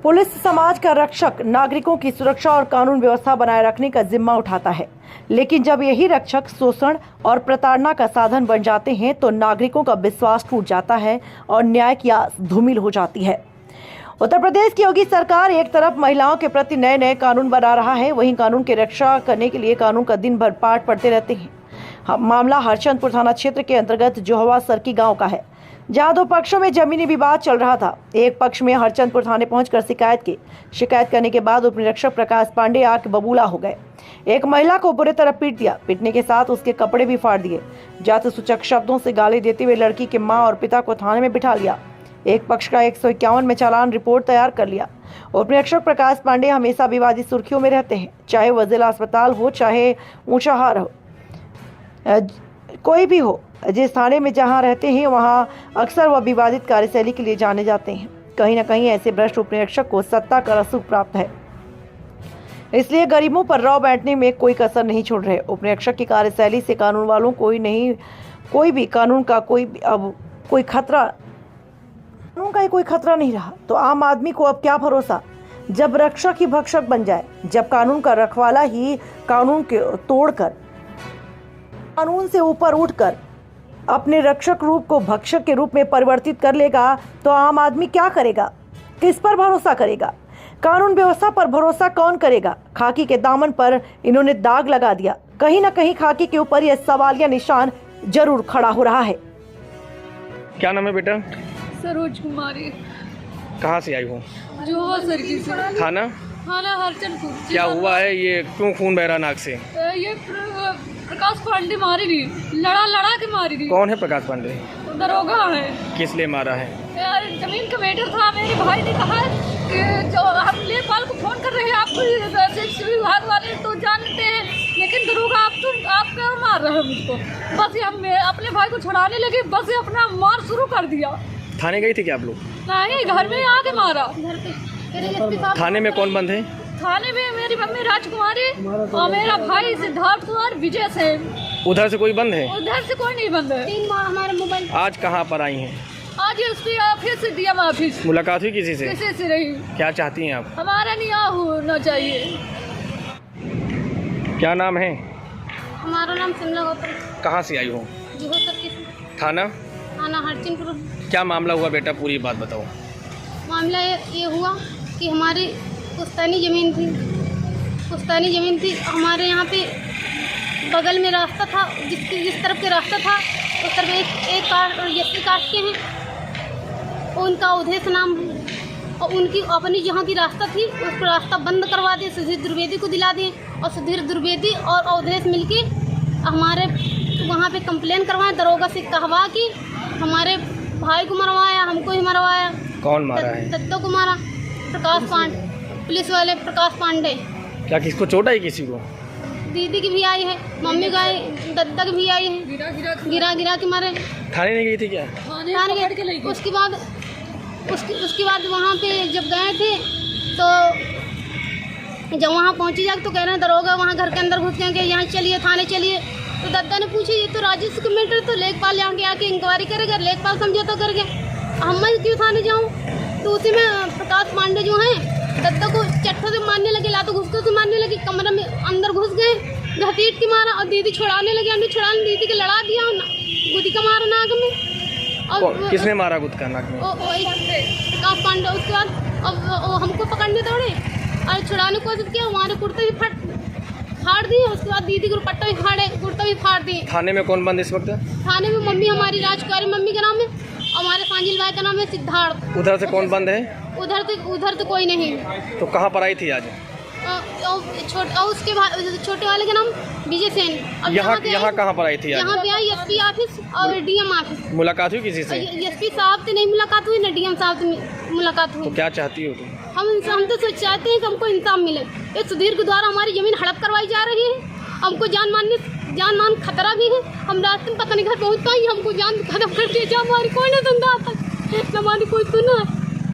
Police समाज का रक्षक, नागरिकों की सुरक्षा और कानून व्यवस्था बनाए रखने का जिम्मा उठाता है, लेकिन जब यही रक्षक शोषण और प्रताड़ना का साधन बन जाते हैं तो नागरिकों का विश्वास टूट जाता है और न्याय की आस धूमिल हो जाती है। उत्तर प्रदेश की योगी सरकार एक तरफ महिलाओं के प्रति नए नए कानून बना रहा है, वहीं कानून की रक्षा करने के लिए कानून का दिन भर पाठ पढ़ते रहते हैं। मामला हरचंदपुर थाना क्षेत्र के अंतर्गत जोहवा सरकी गांव का है, जहां दो पक्षों में जमीनी विवाद चल रहा था। एक पक्ष में हरचंदपुर थाने पहुंचकर शिकायत करने के बाद उपनिरीक्षक प्रकाश पांडे आके बबूला हो गए। एक महिला को बुरी तरह पीट दिया, पीटने के साथ उसके कपड़े भी फाड़ दिए। जाति सूचक शब्दों से गाली देते हुए लड़की के मां और पिता को थाने में बिठा लिया। एक पक्ष का 151 में चालान रिपोर्ट तैयार कर लिया। उपनिरीक्षक प्रकाश पांडे हमेशा विवादित सुर्खियों में रहते हैं, चाहे वह जिला अस्पताल हो, चाहे ऊंचाहार हो, कोई भी हो। जिस थाने में जहां रहते हैं वहां अक्सर वह विवादित कार्यशैली के लिए जाने जाते हैं। कहीं न कहीं ऐसे भ्रष्ट उपनिरीक्षक को सत्ता का रसूख प्राप्त है, इसलिए गरीबों पर रौ बैठने में कोई कसर नहीं छोड़ रहे। उपनिरीक्षक की कार्यशैली से कानून वालों कोई भी कानून का कोई खतरा नहीं रहा। तो आम आदमी को अब क्या भरोसा, जब रक्षक ही भक्षक बन जाए, जब कानून का रखवाला ही कानून के तोड़कर, कानून से ऊपर उठकर अपने रक्षक रूप को भक्षक के रूप में परिवर्तित कर लेगा, तो आम आदमी क्या करेगा, किस पर भरोसा करेगा? कानून व्यवस्था पर भरोसा कौन करेगा? खाकी के दामन पर इन्होंने दाग लगा दिया। कहीं ना कहीं खाकी के ऊपर यह सवालिया निशान जरूर खड़ा हो रहा है। क्या नाम है बेटा? सरोज कुमारी। कहाँ से आई हो? जोहवा सरकी से। थाना हरचंदपुर। क्या हुआ है, ये क्यों खून बह रहा नाक से? ये प्रकाश पांडे मारी रही, लड़ा के मारी रही। कौन है प्रकाश पांडे? दरोगा है। किस लिए मारा है? यार जमीन का मैटर था। मेरे भाई ने कहा कि जो हम लेखपाल को फोन कर रहे हैं, आपको सिविल विभाग वाले तो जानते हैं, लेकिन दरोगा आप क्यों मार रहे हैं मुझको? बस हम अपने भाई को छुड़ाने लगे, बस ये अपना मार शुरू कर दिया। थाने गई थी क्या आप लोग? नहीं, घर में आके मारा। थाने में कौन बंद है? थाने में मेरी मम्मी राजकुमारी और मेरा भाई सिद्धार्थ और विजय सेन। उधर से कोई बंद है? उधर से कोई नहीं बंद है। 3 माह हमारे मोबाइल। आज कहाँ पर आई हैं? आज एसपी ऑफिस से डीएम ऑफिस। मुलाकात हुई किसी से? किसी से नहीं। क्या चाहती हैं आप? हमारा न्याय होना चाहिए। क्या नाम है? हमारा नाम शिमला गोपाल। कहाँ से आई हो? जोहवा सरकी से। थाना हरचंदपुर। क्या मामला हुआ बेटा, पूरी बात बताओ। मामला ये हुआ कि हमारी पुश्तैनी ज़मीन थी। हमारे यहाँ पे बगल में रास्ता था, जिस तरफ के रास्ता था उस तरफ एक कास्ट और यस्सी कास्ट के हैं, उनका अवधेश नाम है, और उनकी अपनी जहाँ की रास्ता थी उसको रास्ता बंद करवा दिए, सुधीर द्विवेदी को दिला दिए, और सुधीर द्विवेदी और अवधेश मिलके हमारे वहाँ पे कंप्लेन करवाएं, दरोगा से कहवा कि हमारे भाई को मरवाया, हमको ही मरवाया। कौन मारा है? दत्तों को मारा। प्रकाश पांडे, पुलिस वाले प्रकाश पांडे। क्या किसको चोट आई? किसी को? दीदी की भी आई है, मम्मी का दत्ता की भी आई है। गिरा के मारे। थाने नहीं गई थी क्या? थाने गए। उसके बाद वहाँ पे जब गए थे तो जब वहाँ पहुँची जाके तो कह रहे हैं दरोगा वहाँ घर के अंदर घुस गए कि यहाँ चलिए, थाने चलिए। तो दत्ता ने पूछी ये तो राजस्व का मैटर, तो लेखपाल यहाँ के आके इंक्वायरी करेगा, लेखपाल समझे तो करके, हम मैं क्यों थाने जाऊँ? तो उसी में प्रकाश पांडे जो हैं दत्ता को चट्टों से मारने लगे, लातों घुसकों से मारने लगे, कमरे में अंदर घुस गए, घसीट के मारा, और दीदी छुड़ाने लगे, हमने छुड़ाने दीदी के लड़ा दिया, गुदी का मारा नाक में। और किसने मारा गुद का नाक में? प्रकाश पांडे। उसके बाद अब हमको पकड़ने दौड़े और छुड़ाने की कोशिश किया, हमारे कुर्ते भी फाड़ दिए। उसके बाद दीदी को कुर्ता भी फाड़ दिए। थाने में कौन बंद इस वक्त? थाने में मम्मी, हमारी राजकुमारी मम्मी का नाम है, हमारे सांजिल भाई का नाम है सिद्धार्थ। उधर से कौन बंद है? उधर तो कोई नहीं। तो कहाँ पर आई थी आज? उसके छोटे वाले का नाम विजय सेन। यहाँ कहाँ पर आई थी आज? यहाँ पे आई एसपी ऑफिस और डीएम ऑफिस। मुलाकात हुई किसी से? एसपी साहब से नहीं मुलाकात हुई, न डीएम साहब से मुलाकात हुई। तो क्या चाहती हो तुम? हम तो चाहते हैं कि हमको इंसाफ मिले। एक सुधीर के द्वारा हमारी जमीन हड़प करवाई जा रही है, हमको जान मान खतरा भी है। हम रास्ते में पता नहीं घर पहुँच पाएंगे, हमको जान खत्म कर दिया, हमारी कोई नहीं सुनता, हमारी कोई सुना है।